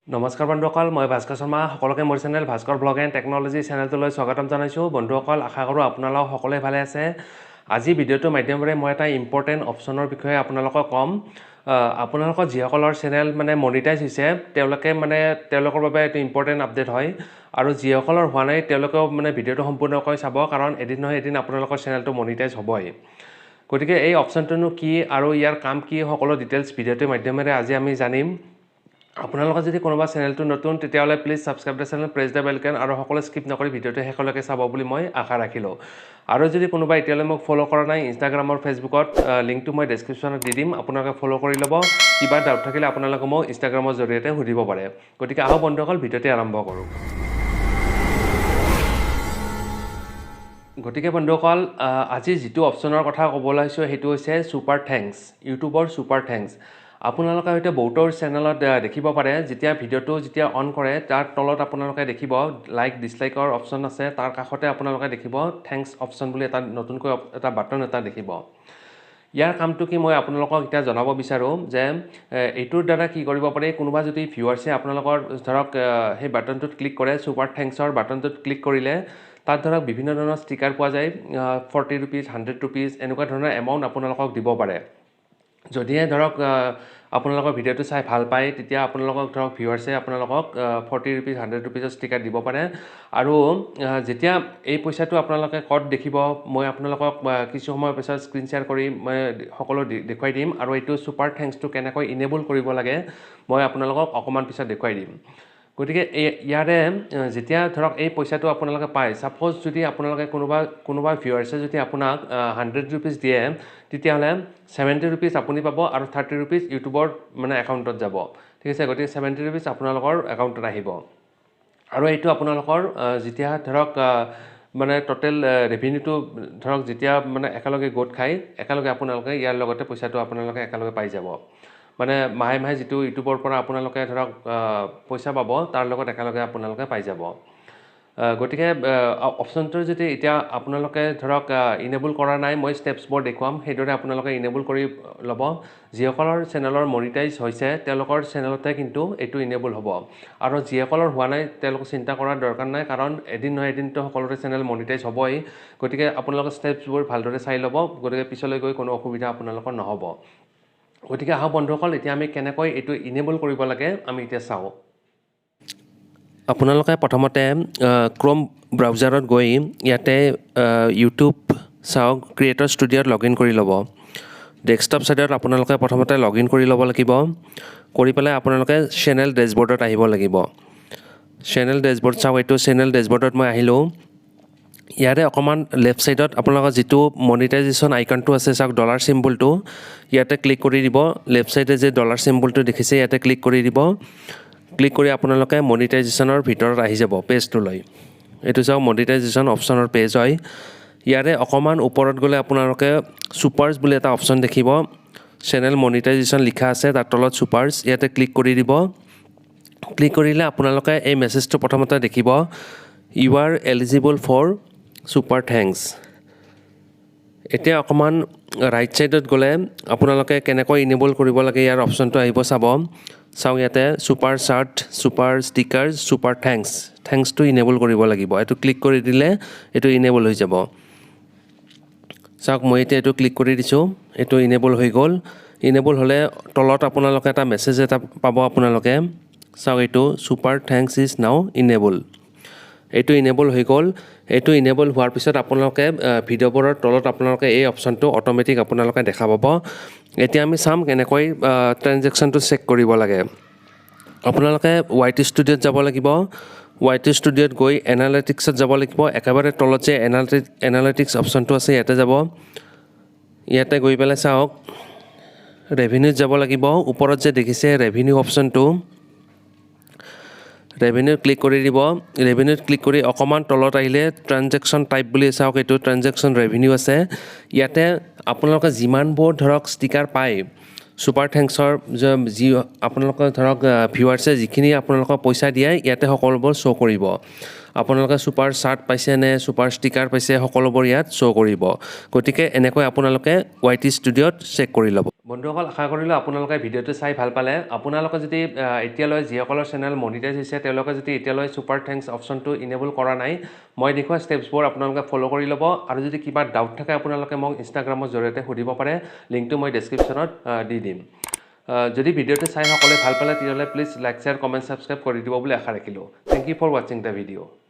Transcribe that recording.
নমস্কাৰ বন্ধুসকল, মই ভাস্কৰ শৰ্মা। সকলোকে মোৰ channel Bhaskar vlog and technology চেনেলটোলৈ স্বাগতম জনাইছোঁ। বন্ধুসকল, আশা কৰোঁ আপোনালোক সকলোৱে ভালে আছে। আজি ভিডিঅ'টোৰ মাধ্যমেৰে মই এটা ইম্পৰ্টেণ্ট অপশ্যনৰ বিষয়ে আপোনালোকক ক'ম। আপোনালোকৰ যিসকলৰ চেনেল মনিটাইজ হৈছে তেওঁলোকৰ বাবে এইটো ইম্পৰ্টেণ্ট আপডেট হয়। আৰু যিসকলৰ হোৱা নাই তেওঁলোকেও ভিডিঅ'টো সম্পূৰ্ণকৈ চাব, কাৰণ এদিন নহয় এদিন আপোনালোকৰ চেনেলটো মনিটাইজ হ'বই। গতিকে এই অপশ্যনটোনো কি আৰু ইয়াৰ কাম কি, সকলো ডিটেইলছ ভিডিঅ'টোৰ মাধ্যমেৰে আজি আমি জানিম। আপোনালোকৰ যদি কোনোবা চেনেলটো নতুন, তেতিয়াহ'লে please subscribe the channel, press the bell icon আৰু সকলো স্কিপ নকৰি ভিডিঅ'টো শেষলৈকে চাব বুলি মই আশা ৰাখিলোঁ। আৰু যদি কোনোবা এতিয়ালৈ মোক ফ'ল' কৰা নাই ইনষ্টাগ্ৰাম আৰু ফেচবুকত, লিংকটো মই ডেছক্ৰিপশ্যনত দি দিম, আপোনালোকে ফ'ল' কৰি ল'ব। কিবা ডাউট থাকিলে আপোনালোকে মোক ইনষ্টাগ্ৰামৰ জৰিয়তে সুধিব পাৰে। গতিকে আহক বন্ধুসকল, ভিডিঅ'টো আৰম্ভ কৰোঁ। গতিকে বন্ধুসকল, আজি যিটো অপশ্যনৰ কথা ক'বলৈ আহিছোঁ সেইটো হৈছে ছুপাৰ থেংকছ, ইউটিউবৰ ছুপাৰ থেংকছ। আপোনালোকে হয়তো বহুতৰ চেনেলত দেখিব পাৰে, যেতিয়া ভিডিঅ'টো অন কৰে তাৰ তলত আপোনালোকে দেখিব লাইক ডিছলাইকৰ অপশ্যন আছে, তাৰ কাষতে আপোনালোকে দেখিব থেংকছ অপশ্যন বুলি এটা নতুনকৈ এটা বাটন এটা দেখিব। ইয়াৰ কামটো কি মই আপোনালোকক এতিয়া জনাব বিচাৰোঁ যে এইটোৰ দ্বাৰা কি কৰিব পাৰি। কোনোবা যদি ভিউৱাৰ্ছে আপোনালোকৰ ধৰক সেই বাটনটোত ক্লিক কৰে, ছুপাৰ থেংকছৰ বাটনটোত ক্লিক কৰিলে তাত ধৰক বিভিন্ন ধৰণৰ ষ্টিকাৰ পোৱা যায়, 40 ৰুপিজ, 100 ৰুপিজ এনেকুৱা ধৰণৰ এমাউণ্ট আপোনালোকক দিব পাৰে। যদিহে ধৰক আপোনালোকৰ ভিডিঅ'টো চাই ভাল পায়, তেতিয়া আপোনালোকক ধৰক ভিউৱাৰ্ছে আপোনালোকক 40 ৰুপিজ, 100 ৰুপিজৰ ষ্টিকাৰ দিব পাৰে। আৰু যেতিয়া এই পইচাটো আপোনালোকে ক'ত দেখিব, মই আপোনালোকক কিছু সময়ৰ পিছত স্ক্ৰীণ শ্বেয়াৰ কৰি মই সকলো দেখুৱাই দিম। আৰু এইটো ছুপাৰ থেংকছটো কেনেকৈ ইনেবল কৰিব লাগে মই আপোনালোকক অকণমান পিছত দেখুৱাই দিম। গতিকে ইয়াৰে যেতিয়া ধৰক এই পইচাটো আপোনালোকে পায়, ছাপ'জ যদি আপোনালোকে কোনোবা ভিউৱাৰ্ছে যদি আপোনাক 100 ৰুপিজ দিয়ে, তেতিয়াহ'লে 70 ৰুপিজ আপুনি পাব আৰু 30 ৰুপিজ ইউটিউবৰ একাউণ্টত যাব। ঠিক আছে, গতিকে 70 ৰুপিজ আপোনালোকৰ একাউণ্টত আহিব। আৰু এইটো আপোনালোকৰ যেতিয়া ধৰক টোটেল ৰেভিনিউটো ধৰক যেতিয়া একেলগে গোট খায়, একেলগে আপোনালোকে ইয়াৰ লগতে পইচাটো আপোনালোকে একেলগে পাই যাব। মাহে মাহে যিটো ইউটিউবৰ পৰা আপোনালোকে ধৰক পইচা পাব, তাৰ লগত একেলগে আপোনালোকে পাই যাব। গতিকে অপশ্যনটোৰ যদি এতিয়া আপোনালোকে ধৰক ইনেবল কৰা নাই, মই ষ্টেপছবোৰ দেখুৱাম, সেইদৰে আপোনালোকে ইনেবল কৰি ল'ব। যিসকলৰ চেনেলৰ মনিটাইজ হৈছে তেওঁলোকৰ চেনেলতে কিন্তু এইটো ইনেবল হ'ব। আৰু যিসকলৰ হোৱা নাই তেওঁলোকে চিন্তা কৰাৰ দৰকাৰ নাই, কাৰণ এদিন নহয় এদিনতো সকলোৰে চেনেল মনিটাইজ হ'বই। গতিকে আপোনালোকে ষ্টেপছবোৰ ভালদৰে চাই ল'ব, গতিকে পিছলৈ গৈ কোনো অসুবিধা আপোনালোকৰ নহ'ব। গতিকে আহক বন্ধুসকল, এতিয়া আমি কেনেকৈ এইটো ইনেবল কৰিব লাগে আমি এতিয়া চাওঁ। আপোনালোকে প্ৰথমতে ক্ৰ'ম ব্ৰাউজাৰত গৈ ইয়াতে ইউটিউব চাওক, ক্ৰিয়েটৰ ষ্টুডিঅ'ত লগ ইন কৰি ল'ব। ডেস্কটপ ছাইডত আপোনালোকে প্ৰথমতে লগ ইন কৰি ল'ব লাগিব। কৰি পেলাই আপোনালোকে চেনেল ডেছবৰ্ডত আহিব লাগিব। চেনেল ডেছবৰ্ড চাওক, এইটো চেনেল ডেছবৰ্ডত মই আহিলোঁ। ইয়াৰে অকণমান লেফ্ট ছাইডত আপোনালোকৰ যিটো মনিটাইজেশ্যন আইকনটো আছে চাওক, ডলাৰ চিম্বলটো, ইয়াতে ক্লিক কৰি দিব। লেফ্ট ছাইডে যে ডলাৰ চিম্বলটো দেখিছে ইয়াতে ক্লিক কৰি দিব। ক্লিক কৰি আপোনালোকে মনিটাইজেশ্যনৰ ভিতৰত আহি যাব পেজটোলৈ। এইটো চাওক মনিটাইজেশ্যন অপশ্যনৰ পেজ হয়। ইয়াৰে অকণমান ওপৰত গ'লে আপোনালোকে ছুপাৰ্ছ বুলি এটা অপশ্যন দেখিব, চেনেল মনিটাইজেশ্যন লিখা আছে, তাৰ তলত ছুপাৰ্ছ, ইয়াতে ক্লিক কৰি দিব। ক্লিক কৰিলে আপোনালোকে এই মেছেজটো প্ৰথমতে দেখিব, you are eligible for super thanks. এতিয়া অকণমান ৰাইট ছাইডত গ'লে আপোনালোকে কেনেকৈ ইনেবল কৰিব লাগে ইয়াৰ অপশ্যনটো আহিব চাব। চাওক ইয়াতে super chat, super stickers, super থেংকছটো ইনেবল কৰিব লাগিব। এইটো ক্লিক কৰি দিলে এইটো ইনেবল হৈ যাব। চাওক মই এতিয়া এইটো ক্লিক কৰি দিছোঁ, এইটো ইনেবল হৈ গ'ল। ইনেবল হ'লে তলত আপোনালোকে এটা মেছেজ এটা পাব আপোনালোকে। চাওক এইটো super thanks is now enable. এইটো ইনেবল হৈ গ'ল। এইটো ইনেবল হোৱাৰ পিছত আপোনালোকে ভিডিঅ'বোৰৰ তলত আপোনালোকে এই অপশ্যনটো অট'মেটিক আপোনালোকে দেখা পাব। এতিয়া আমি চাম কেনেকৈ ট্ৰেনজেকশ্যনটো চেক কৰিব লাগে। আপোনালোকে YT ষ্টুডিঅ'ত যাব লাগিব। YT ষ্টুডিঅ'ত গৈ এনালিটিক্সত যাব লাগিব। একেবাৰে তলত যে এনালিটিক্স অপশ্যনটো আছে ইয়াতে যাব। ইয়াতে গৈ পেলাই চাওক ৰেভিনিউত যাব লাগিব। ওপৰত যে দেখিছে ৰেভিনিউ অপশ্যনটো, ৰেভিনিউত ক্লিক কৰি দিব। ৰেভিনিউত ক্লিক কৰি অকণমান তলত আহিলে ট্ৰানজেকশ্যন টাইপ বুলি চাওক, এইটো ট্ৰানজেকশ্যন ৰেভিনিউ আছে। ইয়াতে আপোনালোকে যিমানবোৰ ধৰক ষ্টিকাৰ পায় ছুপাৰ থেংকছৰ, যি আপোনালোকৰ ধৰক ভিউৱাৰ্ছে যিখিনি আপোনালোকক পইচা দিয়ে ইয়াতে সকলোবোৰ শ্ব' কৰিব। আপোনালোকে ছুপাৰ চাৰ্ট পাইছে নে ছুপাৰ ষ্টিকাৰ পাইছে সকলোবোৰ ইয়াত শ্ব' কৰিব গতিকে এনেকৈ আপোনালোকে YT ষ্টুডিঅ'ত চেক কৰি ল'ব বন্ধুসকল আশা কৰিলোঁ আপোনালোকে ভিডিঅ'টো চাই ভাল পালে আপোনালোকে যদি এতিয়ালৈ যিসকলৰ চেনেল মনিটাইজ হৈছে তেওঁলোকে যদি এতিয়ালৈ ছুপাৰ থেংকছ অপশ্যনটো ইনেবল কৰা নাই মই দেখুওৱা ষ্টেপছবোৰ আপোনালোকে ফ'ল' কৰি ল'ব আৰু যদি কিবা ডাউট থাকে আপোনালোকে মোক ইনষ্টাগ্ৰামৰ জৰিয়তে সুধিব পাৰে লিংকটো মই ডেছক্ৰিপশ্যনত দি দিম যদি ভিডিঅ'টো চাই সকলোৱে ভাল পালে তেতিয়াহ'লে please like share comment subscribe কৰি দিব বুলি আশা ৰাখিলোঁ থেংক ইউ ফৰ ৱাচিং দ্য ভিডিঅ'